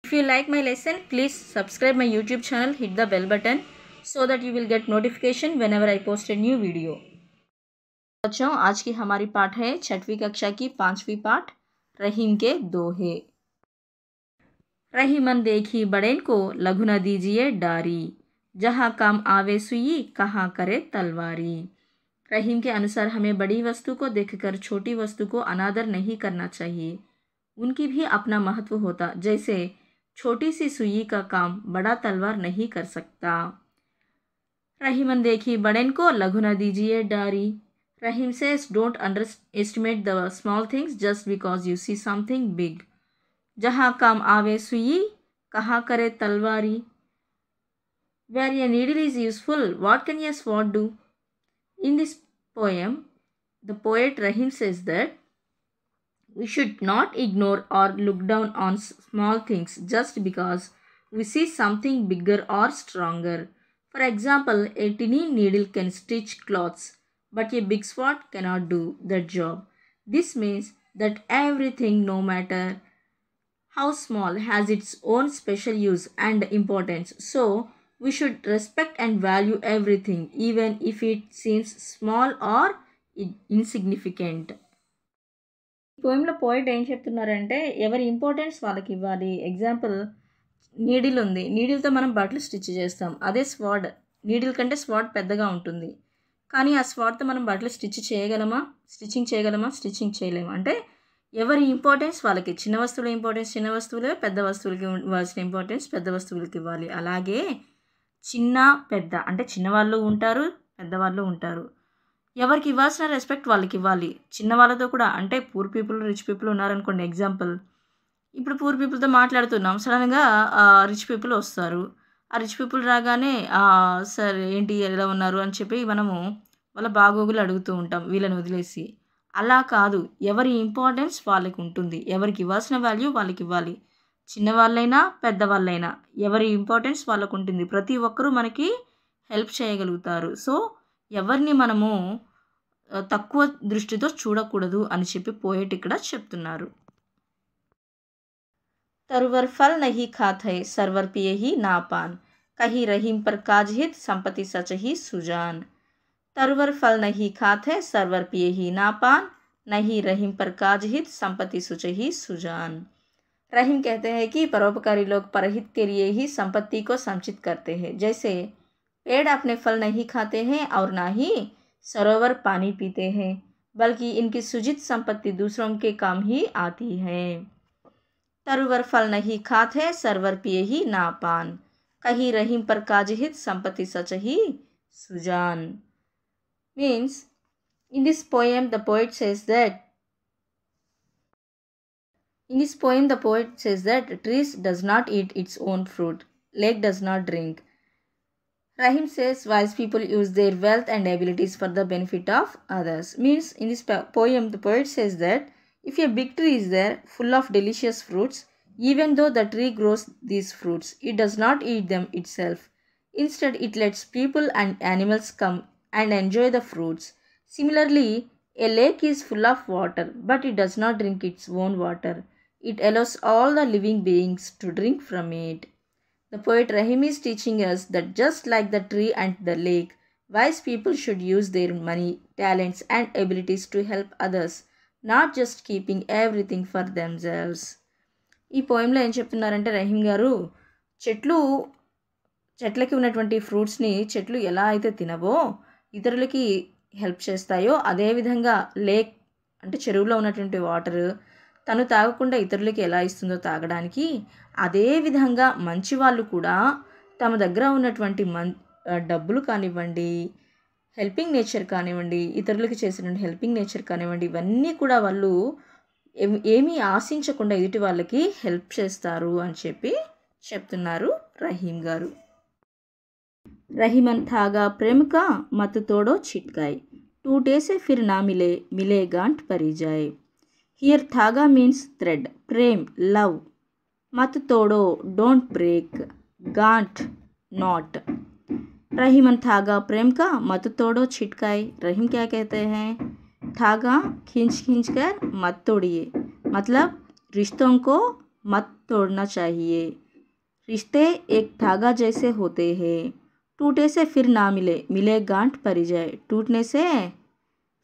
If you like my lesson, please subscribe my YouTube channel, hit the bell button so that you will get notification whenever I post a new video. बच्चों, आज की हमारी पाठ है 6वीं कक्षा की 5वीं पाठ रहीम के दोहे। रहीमन देखी बड़ेन को लघु न दीजिए डारी, जहाँ काम आवे सुई कहाँ करे तलवारी। रहीम के अनुसार हमें बड़ी वस्तु को देखकर छोटी वस्तु को अनादर नहीं करना चाहिए। उनकी भी अपना महत्व होता, जैसे छोटी सी सुई का काम बड़ा तलवार नहीं कर सकता। रहीमन देखी बड़ेन को लघु न दीजिए डारी। Rahim says, don't underestimate the small things just because you see something big. जहाँ काम आवे सुई कहाँ करे तलवारी। Where a needle is useful, what can a sword do? In this poem, the poet Rahim says that we should not ignore or look down on small things just because we see something bigger or stronger. For example, a tiny needle can stitch clothes, but a big sword cannot do that job. This means that everything, no matter how small, has its own special use and importance. So, we should respect and value everything, even if it seems small or insignificant. పోయంలో poet ఏం చెప్తున్నారంటే ఎవరి importance వాళ్ళకి ఇవ్వాలి. Example, needle ఉంది, నీడిల్తో మనం బట్టలు stitch చేస్తాం. అదే స్వాడ్, నీడిల్ కంటే స్వాడ్ పెద్దగా ఉంటుంది, కానీ ఆ స్వాడ్తో మనం బట్టలు స్టిచ్చింగ్ చేయగలమా? స్టిచ్చింగ్ చేయలేము. అంటే ఎవరి ఇంపార్టెన్స్ వాళ్ళకి. చిన్న వస్తువుల ఇంపార్టెన్స్ చిన్న వస్తువులే, పెద్ద వస్తువులకి ఇవ్వాల్సిన ఇంపార్టెన్స్ పెద్ద వస్తువులకి ఇవ్వాలి. అలాగే చిన్న పెద్ద అంటే చిన్నవాళ్ళు ఉంటారు, పెద్దవాళ్ళు ఉంటారు. ఎవరికి ఇవ్వాల్సిన రెస్పెక్ట్ వాళ్ళకి ఇవ్వాలి. చిన్న వాళ్ళతో కూడా, అంటే పూర్ పీపుల్ రిచ్ పీపుల్ ఉన్నారనుకోండి. ఎగ్జాంపుల్, ఇప్పుడు పూర్ పీపుల్తో మాట్లాడుతున్నాం, సడన్గా రిచ్ పీపుల్ వస్తారు. ఆ రిచ్ పీపుల్ రాగానే సార్ ఏంటి ఎలా ఉన్నారు అని చెప్పి మనము వాళ్ళ బాగోగులు అడుగుతూ ఉంటాం వీళ్ళని వదిలేసి. అలా కాదు, ఎవరి ఇంపార్టెన్స్ వాళ్ళకి ఉంటుంది, ఎవరికి ఇవ్వాల్సిన వాల్యూ వాళ్ళకి ఇవ్వాలి. చిన్నవాళ్ళైనా పెద్దవాళ్ళైనా ఎవరి ఇంపార్టెన్స్ వాళ్ళకు ఉంటుంది. ప్రతి ఒక్కరూ మనకి హెల్ప్ చేయగలుగుతారు. సో ఎవరిని మనము తక్కువ దృష్టితో చూడకూడదు అని చెప్పి పోయేట్ ఇక్కడ చెప్తున్నారు. तरवर फल नहीं खात है, सरवर पिए ही नापान, कहीं रहीम पर काज हित संपत्ति सच ही सुजान। तरवर फल नहीं खात है, सरवर पिए ही नापान, नहीं रहीम पर काज हित संपत्ति सच ही सुजान। रहीम कहते हैं कि परोपकारी लोग परहित के लिए ही संपत्ति को संचित करते हैं। जैसे पेड़ अपने फल नहीं खाते हैं और ना ही सरोवर पानी पीते हैं, बल्कि इनकी सुजित संपत्ति दूसरों के काम ही आती है। तरवर फल नहीं खात है, सरवर पिए ही नापान, कहीं रहीम पर काज हित संपत्ति सच ही Sujan. Means, in this poem the poet says that trees does not eat its own fruit, lake does not drink. Rahim says wise people use their wealth and abilities for the benefit of others. Means, in this poem the poet says that if a big tree is there full of delicious fruits, even though the tree grows these fruits, it does not eat them itself. Instead, it lets people and animals come and enjoy the fruits. Similarly, a lake is full of water, but it does not drink its own water. It allows all the living beings to drink from it. The poet Rahim is teaching us that just like the tree and the lake, wise people should use their money, talents and abilities to help others, not just keeping everything for themselves. ఈ పోయంలో ఏం చెప్తున్నారంటే రహీం గారు, చెట్లకి ఉన్నటువంటి ఫ్రూట్స్ని చెట్లు ఎలా అయితే తినవో ఇతరులకి హెల్ప్ చేస్తాయో, అదేవిధంగా లేక్ అంటే చెరువులో ఉన్నటువంటి వాటర్ తను తాగకుండా ఇతరులకి ఎలా ఇస్తుందో తాగడానికి, అదేవిధంగా మంచి వాళ్ళు కూడా తమ దగ్గర ఉన్నటువంటి డబ్బులు కానివ్వండి, హెల్పింగ్ నేచర్ కానివ్వండి, ఇతరులకి చేసినటువంటి హెల్పింగ్ నేచర్ కానివ్వండి, ఇవన్నీ కూడా వాళ్ళు ఏమీ ఆశించకుండా ఎదుటి వాళ్ళకి హెల్ప్ చేస్తారు అని చెప్పి చెప్తున్నారు రహీం గారు. रहीमन थागा प्रेम का मत तोड़ो छिटकाए, टूटे से फिर ना मिले गांठ परी जाए. Here thaga means thread, prem, love. Mat todo, don't break. Gant, knot. Rahiman थागा प्रेम का मत तोड़ो छिटकाए. रहीम क्या कहते हैं? धागा खींच कर मत तोड़िए, मतलब रिश्तों को मत तोड़ना चाहिए। रिश्ते एक धागा जैसे होते हैं, टूटे से फिर ना मिले, मिले गांठ पड़ जाए। टूटने से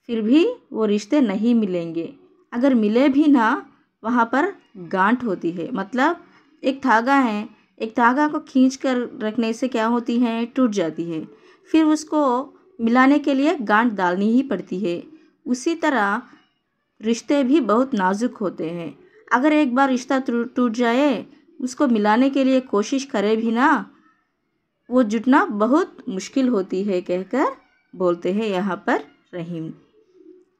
फिर भी वो रिश्ते नहीं मिलेंगे, अगर मिले भी ना वहाँ पर गांठ होती है। मतलब एक धागा है, एक धागा को खींच कर रखने से क्या होती है, टूट जाती है, फिर उसको मिलाने के लिए गांठ डालनी ही पड़ती है। उसी तरह रिश्ते भी बहुत नाजुक होते हैं, अगर एक बार रिश्ता टूट जाए, उसको मिलाने के लिए कोशिश करे भी ना, वो जुटना बहुत मुश्किल होती है कहकर बोलते हैं यहाँ पर Rahim.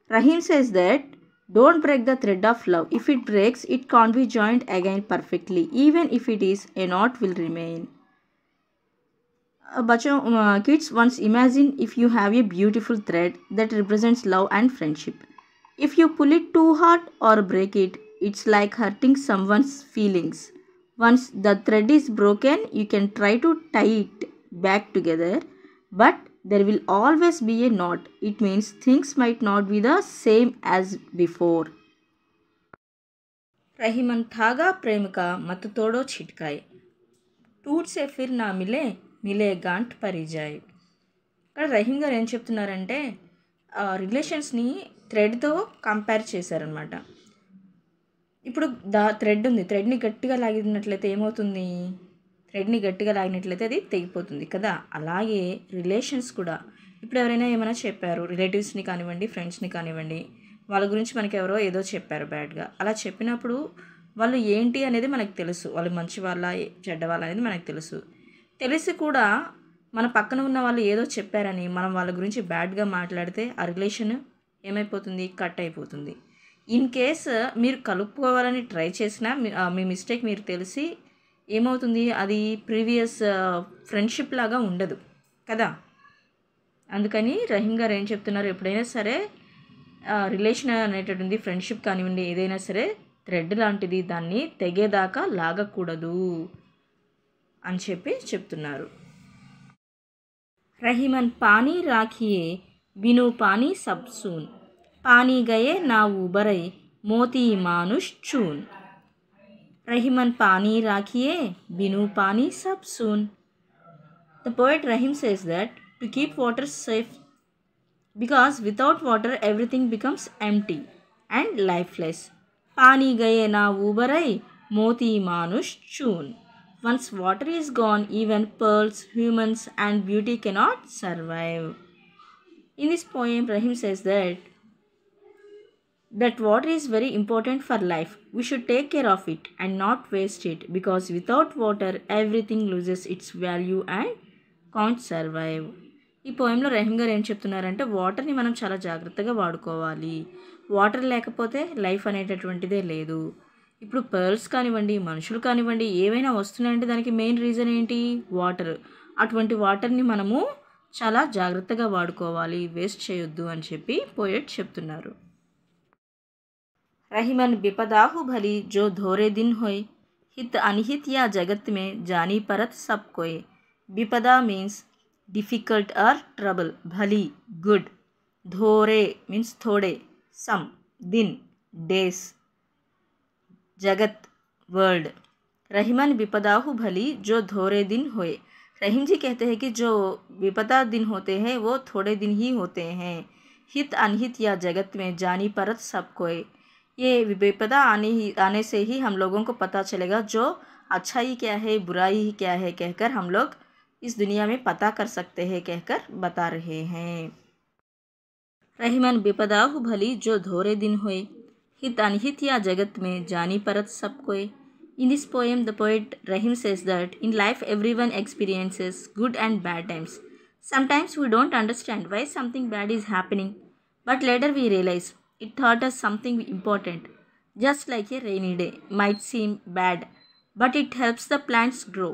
Rahim says that don't break the thread of love, if it breaks it can't be joined again perfectly, even if it is a knot will remain. बच्चों, kids, once imagine if you have a beautiful thread that represents love and friendship. If you pull it too hard or break it, it's like hurting someone's feelings. Once the thread is broken, you can try to tie it back together, but there will always be a knot. It means things might not be the same as before. Rahiman धागा प्रेम का मत तोड़ो छिटकाए, टूट से फिर ना मिले, Milei can't పరిజాయ్. ఇక్కడ రహీమ్ గారు ఏం చెప్తున్నారంటే రిలేషన్స్ని థ్రెడ్తో కంపేర్ చేశారనమాట. ఇప్పుడు థ్రెడ్ ఉంది, థ్రెడ్ని గట్టిగా లాగినట్లయితే ఏమవుతుంది, థ్రెడ్ని గట్టిగా లాగినట్లయితే అది తెగిపోతుంది కదా. అలాగే రిలేషన్స్ కూడా, ఇప్పుడు ఎవరైనా ఏమైనా చెప్పారు, రిలేటివ్స్ని కానివ్వండి, ఫ్రెండ్స్ని కానివ్వండి, వాళ్ళ గురించి మనకి ఎవరో ఏదో చెప్పారు బ్యాడ్గా, అలా చెప్పినప్పుడు వాళ్ళు ఏంటి అనేది మనకు తెలుసు, వాళ్ళు మంచి వాళ్ళ చెడ్డ వాళ్ళ అనేది మనకు తెలుసు. తెలిసి కూడా మన పక్కన ఉన్న వాళ్ళు ఏదో చెప్పారని మనం వాళ్ళ గురించి బ్యాడ్గా మాట్లాడితే ఆ రిలేషన్ ఏమైపోతుంది, కట్ అయిపోతుంది. ఇన్ కేస్ మీరు కలుపుకోవాలని ట్రై చేసినా మీ మిస్టేక్ మీరు తెలిసి ఏమవుతుంది, అది ప్రీవియస్ ఫ్రెండ్షిప్ లాగా ఉండదు కదా. అందుకని రహీమ్ గారు ఏం చెప్తున్నారు, ఎప్పుడైనా సరే రిలేషన్ అనేటటువంటి ఫ్రెండ్షిప్ కానివ్వండి, ఏదైనా సరే థ్రెడ్ లాంటిది, దాన్ని తెగేదాకా లాగకూడదు అని చెప్పి చెప్తున్నారు. రహీమన్ పానీ రాఖియే బిను పానీ సబ్ సూన్, పానీ గయే నా ఉబరై మోతీ మానుష్ చూన్. రహీమన్ పానీ రాఖియే బిను పానీ సబ్ సూన్. The poet Rahim says that to keep water safe, because without water everything becomes empty and lifeless. Pani gaye na ubarai moti manush choon. Once water is gone, even pearls, humans and beauty cannot survive. In this poem, Rahim says that water is very important for life. We should take care of it and not waste it, because without water everything loses its value and can't survive. ఈ పోయంలో రహీమ్ గారు ఏం చెప్తున్నారంటే వాటర్ని మనం చాలా జాగ్రత్తగా వాడుకోవాలి, water లేకపోతే లైఫ్ అనేటటువంటిదే లేదు. ఇప్పుడు పర్ల్స్ కానివ్వండి, మనుషులు కానివ్వండి, ఏవైనా వస్తున్నాయంటే దానికి మెయిన్ రీజన్ ఏంటి, వాటర్. అటువంటి వాటర్ని మనము చాలా జాగ్రత్తగా వాడుకోవాలి, వేస్ట్ చేయొద్దు అని చెప్పి పోయెట్ చెప్తున్నారు. रहीमन विपदाहु भली जो धोरे दिन होए, हित अनहित या जगत में जानी परत सब कोय. विपदा मीन्स डिफिकल्ट और ट्रबल, भली गुड, धोरे मीन्स थोड़े, सम दिन डेज, जगत वर्ल्ड. रहीमन विपदाहु भली जो धोरे दिन होए. रहीम जी कहते हैं कि जो विपदा दिन होते हैं वो थोड़े दिन ही होते हैं. हित अनहित या जगत में जानी परत सब कोय. ये विपदा आने से ही हम लोगों को पता चलेगा जो अच्छाई क्या है, बुराई क्या है कहकर हम लोग इस दुनिया में पता कर सकते हैं कहकर बता रहे हैं. रहीमन विपदाहु भली जो धोरे दिन होए, हित अनहित या जगत में जानी परत सब कोय. In this poem, the poet Rahim says that in life everyone experiences good and bad times. Sometimes we don't understand why something bad is happening, but later we realize it taught us something important. Just like a rainy day might seem bad, but it helps the plants grow.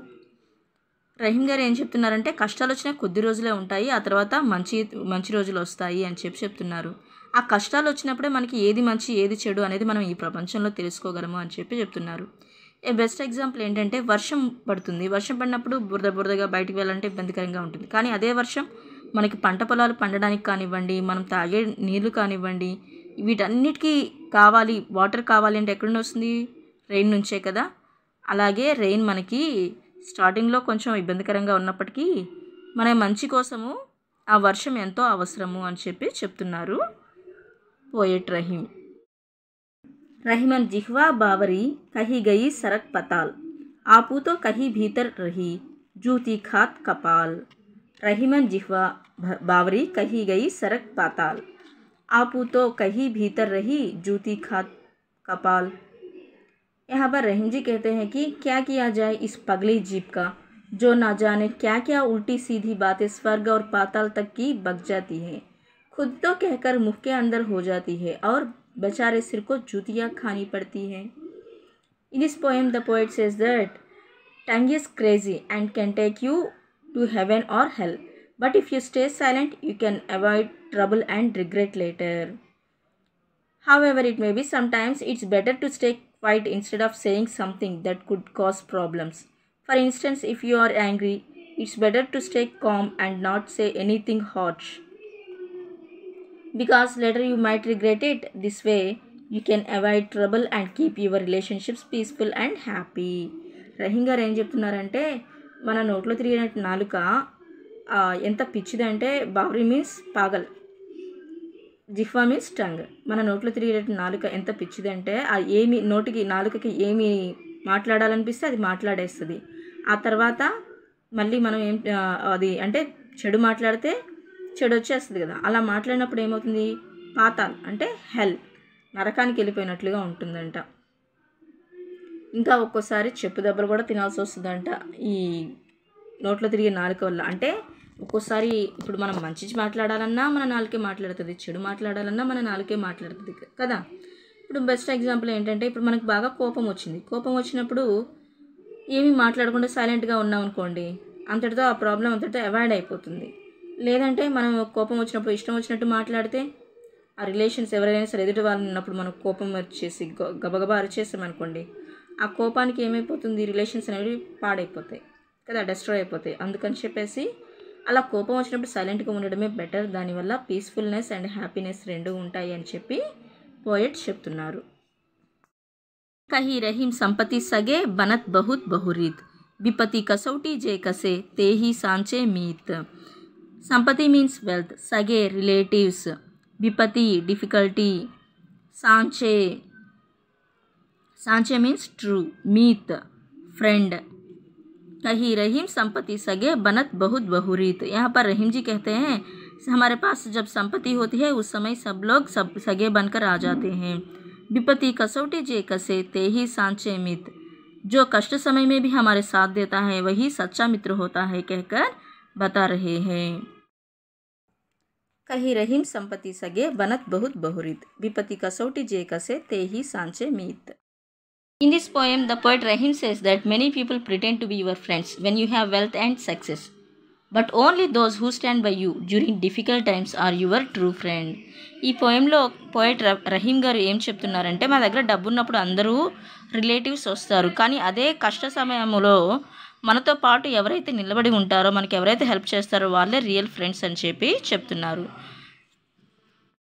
Rahim గారు ఏం చెప్తున్నారంటే కష్టాలు వచ్చినా కొద్ది రోజులే ఉంటాయి, ఆ తర్వాత మంచి రోజులు వస్తాయి అని చెప్తున్నారు. ఆ కష్టాలు వచ్చినప్పుడే మనకి ఏది మంచి ఏది చెడు అనేది మనం ఈ ప్రపంచంలో తెలుసుకోగలము అని చెప్తున్నారు. ఏ బెస్ట్ ఎగ్జాంపుల్ ఏంటంటే వర్షం పడుతుంది, వర్షం పడినప్పుడు బురదగా బయటికి వెళ్ళాలంటే ఇబ్బందికరంగా ఉంటుంది. కానీ అదే వర్షం మనకి పంట పొలాలు పండడానికి కానివ్వండి, మనం తాగే నీళ్లు కానివ్వండి, వీటన్నిటికీ కావాలి, వాటర్ కావాలి అంటే ఎక్కడి నుండి వస్తుంది, రెయిన్ నుంచే కదా. అలాగే రెయిన్ మనకి స్టార్టింగ్లో కొంచెం ఇబ్బందికరంగా ఉన్నప్పటికీ మన మంచి కోసము ఆ వర్షం ఎంతో అవసరము అని చెప్పి చెప్తున్నారు పోయెట్ రహీం. रहीमन जिह्वा बावरी कही गई सरक पताल आपू तो कहीं भीतर रही जूती खात कपाल. रहीमन जिह्वा बावरी कही गई सरक पाताल आपू तो कहीं भीतर रही जूती खात कपाल. यहाँ पर रहीम जी कहते हैं कि क्या किया जाए इस पगली जीप का जो ना जाने क्या क्या उल्टी सीधी बातें स्वर्ग और पाताल तक की बक जाती हैं. खुद तो कहकर मुँह के अंदर हो जाती है और बेचारे सिर को जूतियाँ खानी पड़ती हैं. In this poem, the poet says that tongue is crazy and can take you to heaven or hell. But if you stay silent, you can avoid trouble and regret later. However, it may be sometimes it's better to stay quiet instead of saying something that could cause problems. For instance, if you are angry, it's better to stay calm and not say anything harsh. Because later you might regret it. This way you can avoid trouble and keep your relationships peaceful and happy. Rahim గారు ఏం చెప్తున్నారంటే మన నోట్లో తిరిగినట్టు నాలుక ఎంత పిచ్చిదంటే బావరీ means పాగల్, జిహ్వా means tongue. మన నోట్లో తిరిగినట్టు నాలుక ఎంత పిచ్చిదంటే ఏమి నోటికి నాలుకకి ఏమి మాట్లాడాలనిపిస్తే అది మాట్లాడేస్తుంది. ఆ తర్వాత మళ్ళీ మనం అది అంటే చెడు మాట్లాడితే చెడు వచ్చేస్తుంది కదా. అలా మాట్లాడినప్పుడు ఏమవుతుంది, పాతాల్ అంటే హెల్, నరకానికి వెళ్ళిపోయినట్లుగా ఉంటుందంట. ఇంకా ఒక్కోసారి చెప్పు దెబ్బలు కూడా తినాల్సి వస్తుందంట ఈ నోట్లో తిరిగే నాలుక వల్ల. అంటే ఒక్కోసారి ఇప్పుడు మనం మంచి మాట్లాడాలన్నా మన నాలుకే మాట్లాడుతుంది, చెడు మాట్లాడాలన్నా మన నాలుకే మాట్లాడుతుంది కదా. ఇప్పుడు బెస్ట్ ఎగ్జాంపుల్ ఏంటంటే ఇప్పుడు మనకు బాగా కోపం వచ్చింది. కోపం వచ్చినప్పుడు ఏమీ మాట్లాడకుండా సైలెంట్గా ఉన్నాం అనుకోండి, అంతటితో ఆ ప్రాబ్లం అంతటితో అవాయిడ్ అయిపోతుంది. లేదంటే మనం కోపం వచ్చినప్పుడు ఇష్టం వచ్చినట్టు మాట్లాడితే ఆ రిలేషన్స్ ఎవరైనా సరే ఎదుటి వాళ్ళు ఉన్నప్పుడు మనం కోపం వచ్చేసి గబగబా అరిచేస్తామనుకోండి, ఆ కోపానికి ఏమైపోతుంది, రిలేషన్స్ అనేవి పాడైపోతాయి కదా, డిస్ట్రాయ్ అయిపోతాయి. అందుకని చెప్పేసి అలా కోపం వచ్చినప్పుడు సైలెంట్గా ఉండడమే బెటర్. దానివల్ల పీస్ఫుల్నెస్ అండ్ హ్యాపీనెస్ రెండు ఉంటాయి అని చెప్పి పోయెట్ చెప్తున్నారు. కహీ రహీం సంపత్తి సగే బనత్ బహుత్ బహురీత్ విపత్తి కసౌటి జే కసే తేహి సాంచే మీత్. సంపత్తి మీన్స్ వెల్త్, సగే రిలేటివ్స్, విపత్తి డిఫికల్టీ, సాంచే మీన్స్ ट्रू, मीत फ्रेंड. कहीं रहीम संपत्ति सगे बनत बहुत बहुरीत. यहाँ पर रहीम जी कहते हैं हमारे पास जब संपत्ति होती है उस समय सब लोग सब सगे बनकर आ जाते हैं. विपत्ति कसौटी जे कसे ते ही सांचे मीत. जो कष्ट समय में भी हमारे साथ देता है वही सच्चा मित्र होता है कहकर बता रहे हैं. कहीं रहीम संपत्ति सगे बनत बहुत बहुरीत विपत्ति कसौटी जे कसे ते ही सांचे मीत. In this poem, the poet Rahim says that many people pretend to be your friends when you have wealth and success, but only those who stand by you during difficult times are your true friend. ఈ పోయంలో poet Rahim గారు ఏం చెప్తున్నారంటే మా దగ్గర డబ్బు ఉన్నప్పుడు అందరూ relatives వస్తారు, కానీ అదే కష్ట సమయంలో మనతో పాటు ఎవరైతే నిలబడి ఉంటారో, మనకి ఎవరైతే హెల్ప్ చేస్తారో వాళ్ళే రియల్ ఫ్రెండ్స్ అని చెప్పి చెప్తున్నారు.